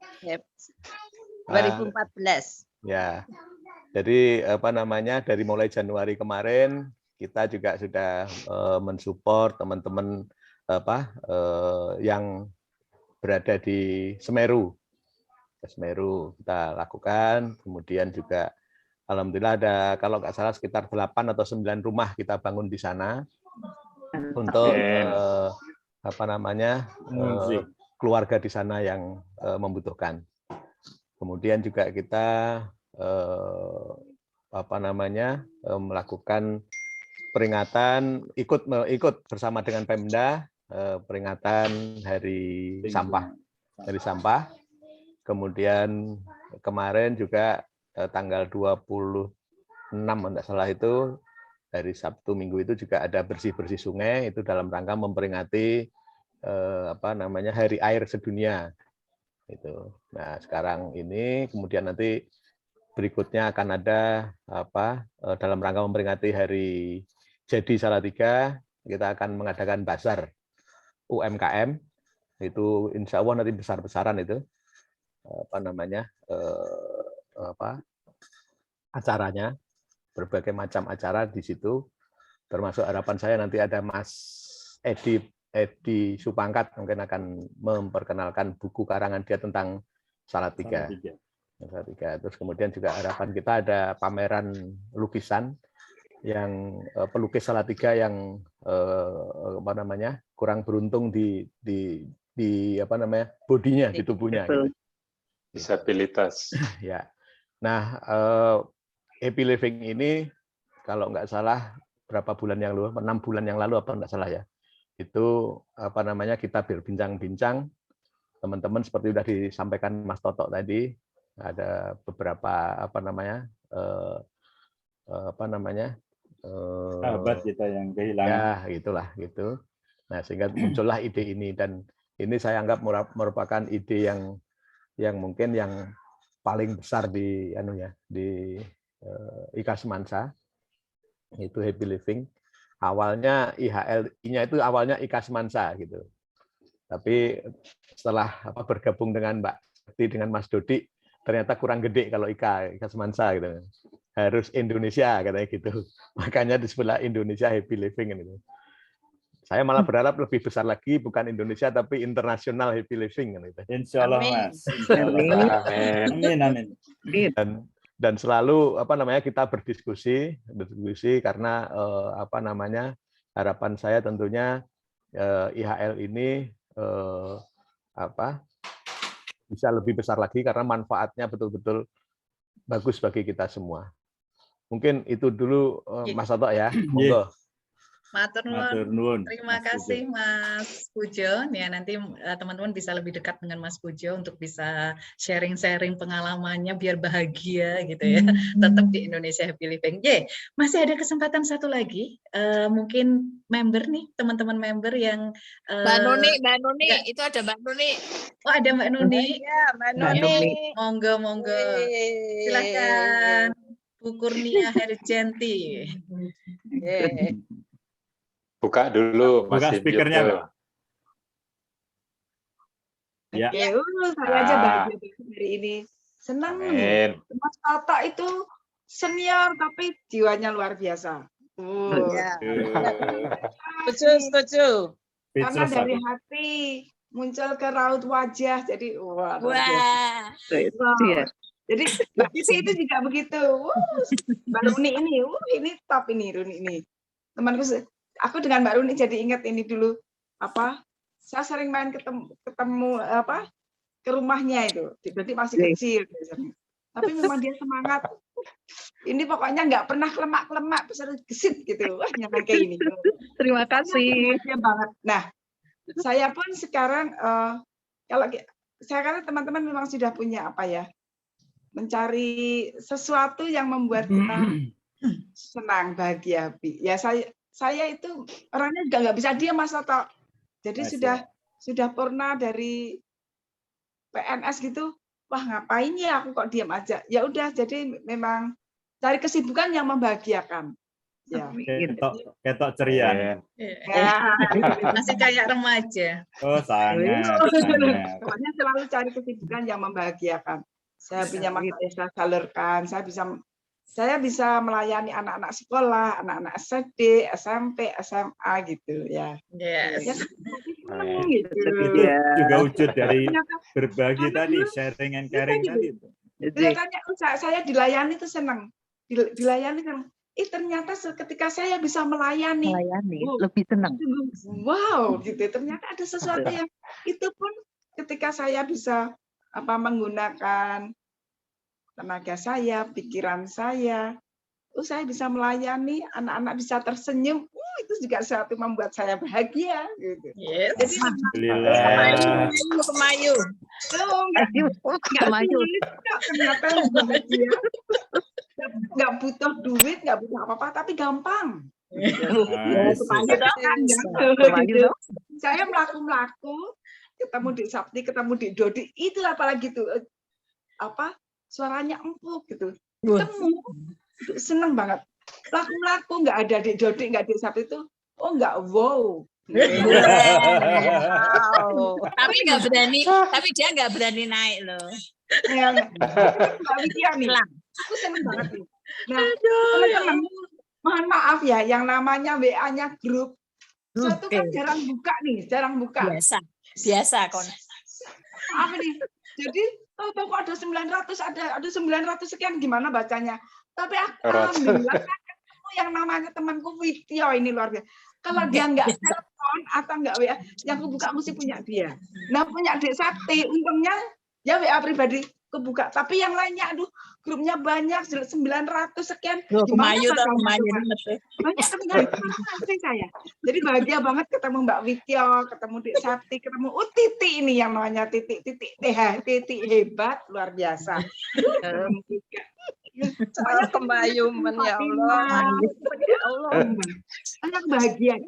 Speaker 16: 2014.
Speaker 15: Ya. Jadi dari mulai Januari kemarin kita juga sudah mensupport teman-teman yang berada di Semeru. Kita lakukan, kemudian juga alhamdulillah ada kalau nggak salah sekitar 8 atau 9 rumah kita bangun di sana untuk keluarga di sana yang membutuhkan. Kemudian juga kita melakukan peringatan ikut bersama dengan Pemda peringatan hari sampah. Kemudian kemarin juga tanggal 26 enggak salah itu dari Sabtu Minggu itu juga ada bersih-bersih sungai, itu dalam rangka memperingati Hari Air Sedunia. Itu. Nah, sekarang ini kemudian nanti berikutnya akan ada dalam rangka memperingati Hari jadi Salatiga kita akan mengadakan bazar UMKM, itu insya Allah nanti besar-besaran itu acaranya, berbagai macam acara di situ, termasuk harapan saya nanti ada Mas Edi Supangkat mungkin akan memperkenalkan buku karangan dia tentang Salatiga. Terus kemudian juga harapan kita ada pameran lukisan yang pelukis Salatiga yang kurang beruntung di bodinya, di tubuhnya. Gitu.
Speaker 6: Disabilitas.
Speaker 15: Ya. Nah, Happy Living ini kalau nggak salah berapa bulan yang lalu, 6 bulan yang lalu apa nggak salah ya, itu kita berbincang-bincang, teman-teman seperti sudah disampaikan Mas Toto tadi, ada beberapa
Speaker 3: sahabat kita yang kehilangan.
Speaker 15: Ya, itulah gitu. Nah, sehingga muncullah ide ini, dan ini saya anggap merupakan ide yang mungkin yang paling besar di IKA Semansa, itu Happy Living. Awalnya IHL-nya itu awalnya IKA Semansa gitu. Tapi setelah bergabung dengan Mbak Sakti, dengan Mas Dodi, ternyata kurang gede kalau IKA Semansa gitu. Harus Indonesia katanya gitu. Makanya disebutlah Indonesia Happy Living gitu. Saya malah berharap lebih besar lagi, bukan Indonesia tapi internasional Happy Living gitu.
Speaker 3: Insya Allah, Mas. Amin.
Speaker 15: Dan selalu kita berdiskusi karena harapan saya tentunya IHL ini bisa lebih besar lagi karena manfaatnya betul-betul bagus bagi kita semua. Mungkin itu dulu Mas Toto ya. Monggo.
Speaker 1: Matur nuwun. Terima kasih Mas Pujo. Ya, nanti teman-teman bisa lebih dekat dengan Mas Pujo untuk bisa sharing-sharing pengalamannya biar bahagia gitu ya. Tetap di Indonesia Happy Living. Masih ada kesempatan satu lagi. Mungkin member nih, teman-teman member yang
Speaker 9: Mbak Nuni, itu ada Mbak Nuni.
Speaker 1: Oh, ada Mbak Nuni.
Speaker 11: Ya, Mbak Nuni.
Speaker 1: Monggo. Silakan. Bu Kurnia Herjenti.
Speaker 6: Buka dulu,
Speaker 3: buka speakernya, Mbak.
Speaker 18: Ya, saya aja bahagia hari ini. Senang nih. Mas Toto itu senior tapi jiwanya luar biasa.
Speaker 16: Setuju.
Speaker 18: Karena dari hati muncul ke raut wajah, jadi wah. Jadi Mbak Sisi itu juga begitu. Mbak Runi ini top ini Runi ini. Temanku, aku dengan Mbak Runi jadi ingat ini dulu saya sering main ketemu ke rumahnya itu. Berarti masih kecil. Tapi memang dia semangat. Ini pokoknya nggak pernah kelemak-kelemak, besar gesit gitu. Wah, nyampe kayak ini.
Speaker 4: Terima kasih.
Speaker 18: Banget. Nah, saya pun sekarang kalau saya kata teman-teman memang sudah punya mencari sesuatu yang membuat kita senang, bahagia, happy. Ya saya itu orangnya juga nggak bisa diam Mas Toto. Jadi sudah purna dari PNS gitu. Wah, ngapain ya aku kok diam aja. Ya udah, jadi memang cari kesibukan yang membahagiakan. Ya.
Speaker 3: Ketok ceria.
Speaker 1: Ya. Masih kayak remaja.
Speaker 3: Oh, sangat.
Speaker 18: Pokoknya selalu cari kesibukan yang membahagiakan. Saya punya masa saya salurkan, saya bisa melayani anak-anak sekolah, anak-anak SD, SMP, SMA gitu ya.
Speaker 1: Yes.
Speaker 3: Itu juga wujud dari berbagi tadi, sharing and caring tadi.
Speaker 18: Saya dilayani itu senang. Dilayani senang. Ternyata ketika saya bisa melayani
Speaker 4: lebih senang.
Speaker 18: Wow, gitu. Ternyata ada sesuatu yang itu pun ketika saya bisa menggunakan tenaga saya, pikiran saya, saya bisa melayani, anak-anak bisa tersenyum, itu juga sesuatu membuat saya bahagia. Gitu.
Speaker 1: Yes.
Speaker 18: Jadi,
Speaker 9: Kemayu.
Speaker 18: Ternyata bahagia. Nggak butuh duit, nggak butuh apa-apa, tapi gampang. Saya melaku-melaku, ketemu di Sabti, ketemu di Dodi, itu apalagi tuh suaranya empuk gitu. Ketemu, seneng banget. laku-laku nggak ada Adik Dodi, nggak Adik Sapti itu, oh nggak wow.
Speaker 9: Wow. Tapi nggak berani, tapi dia nggak berani naik loh.
Speaker 18: Ya, Mbak Widya nih, aku seneng banget nih. Nah, teman-teman, mohon maaf ya, yang namanya WA-nya grup, saya tuh kan jarang buka nih, jarang buka.
Speaker 9: Biasa kon.
Speaker 18: Apa nih? Jadi tahu-tahu kok ada 900, ada 900 sekian, gimana bacanya? Tapi alhamdulillah kan ketemu yang namanya temanku Widya ini luar biasa. Kalau dia nggak telepon atau nggak WA, yang aku buka mesti punya dia. Nah, punya Adik Sakti, untungnya ya WA pribadi kebuka. Tapi yang lainnya, aduh, grupnya banyak, 900 sekian. Gimana banyak tapi nggak pasti saya. Jadi bahagia banget ketemu Mbak Widya, ketemu Dik Sakti, ketemu Titi ini yang namanya Titik hebat, luar biasa.
Speaker 16: Semuanya kebayuman ya Allah. Ya Allah.
Speaker 18: Sangat bahagia.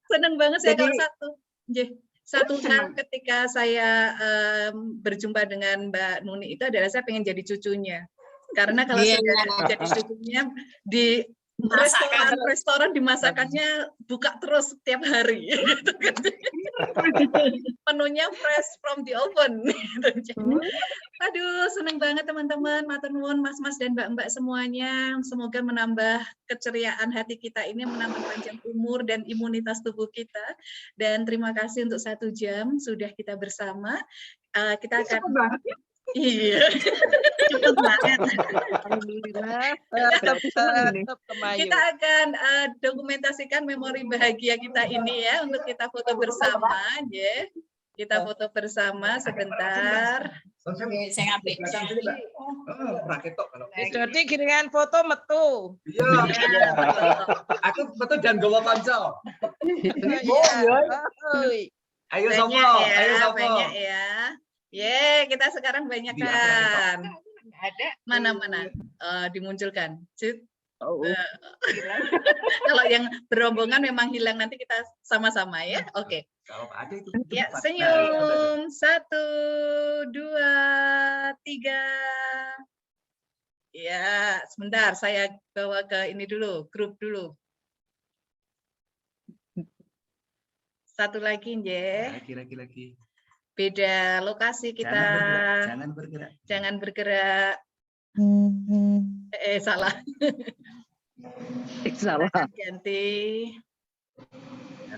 Speaker 1: Seneng banget saya kalau satu hal ketika saya berjumpa dengan Mbak Nuni itu adalah saya pengen jadi cucunya. Karena kalau saya jadi cucunya di restoran dimasakannya buka terus setiap hari. Menunya fresh from the oven. Aduh, seneng banget teman-teman, matur nuwun mas-mas dan mbak-mbak semuanya. Semoga menambah keceriaan hati kita ini, menambah panjang umur dan imunitas tubuh kita. Dan terima kasih untuk 1 jam sudah kita bersama. Kita akan iya. Cepet banget. Alhamdulillah. Kita akan dokumentasikan memori bahagia kita ini ya untuk kita foto bersama, ya. Kita foto bersama sebentar.
Speaker 9: Saya ngambil.
Speaker 16: Jadi giringan foto metu.
Speaker 2: Iya. Aku foto dan gowo kanca. Ayo sopo, ayo sopo.
Speaker 1: Banyak ya. Ye, kita sekarang banyak kan. Ada mana-mana dimunculkan. Kalau yang berombongan memang hilang, nanti kita sama-sama ya. Oke.
Speaker 2: Kalau ada itu.
Speaker 1: Ya, senyum. 1, 2, 3. Ya, sebentar saya bawa ke ini dulu, grup dulu. Satu lagi, ya.
Speaker 2: Lagi.
Speaker 1: Beda lokasi kita. Jangan bergerak. Salah.
Speaker 4: Salah.
Speaker 1: Ganti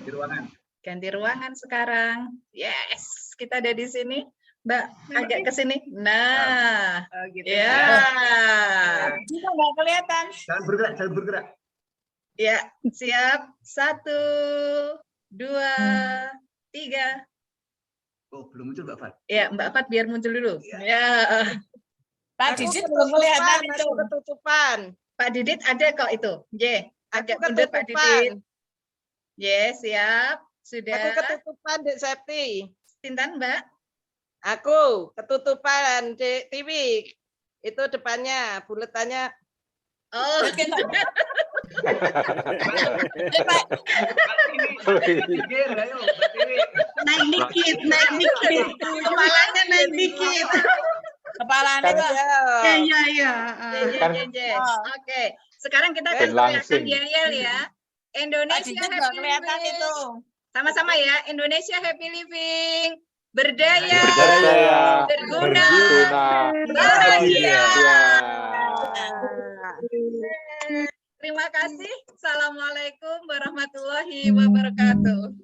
Speaker 2: ruangan.
Speaker 1: Ganti ruangan sekarang. Yes, kita ada di sini. Mbak, agak ke sini. Nah,
Speaker 16: gitu.
Speaker 1: Ya.
Speaker 9: Kita nggak kelihatan.
Speaker 2: Jangan bergerak.
Speaker 1: Ya, siap. 1, 2, 3.
Speaker 2: Oh, belum muncul Mbak Fat.
Speaker 1: Ya, Mbak Fat biar muncul dulu. Ya.
Speaker 9: Pak Didit belum kelihatan itu.
Speaker 16: Ketutupan.
Speaker 1: Pak Didit ada kok itu. Ye, agak mundur Pak Didit. Ye, siap. Sudah.
Speaker 16: Aku ketutupan Dek Septi.
Speaker 1: Sintan, Mbak?
Speaker 16: Aku ketutupan Dek TV. Itu depannya, buletannya.
Speaker 1: Oh.
Speaker 16: Naik dikit. Kepalanya naik dikit.
Speaker 9: Kepalanya
Speaker 16: Iya.
Speaker 1: Oke, sekarang kita akan teriakan yel ya. Indonesia Happy
Speaker 9: kelihatan
Speaker 1: Living.
Speaker 9: itu.
Speaker 1: Sama-sama ya, Indonesia Happy Living. Berdaya, berguna, bahagia. Terima kasih. Assalamualaikum warahmatullahi wabarakatuh.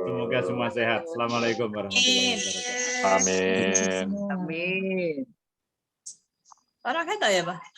Speaker 3: Semoga semua sehat. Assalamualaikum warahmatullahi wabarakatuh.
Speaker 6: Amin.
Speaker 9: Orang kata ya, Pak?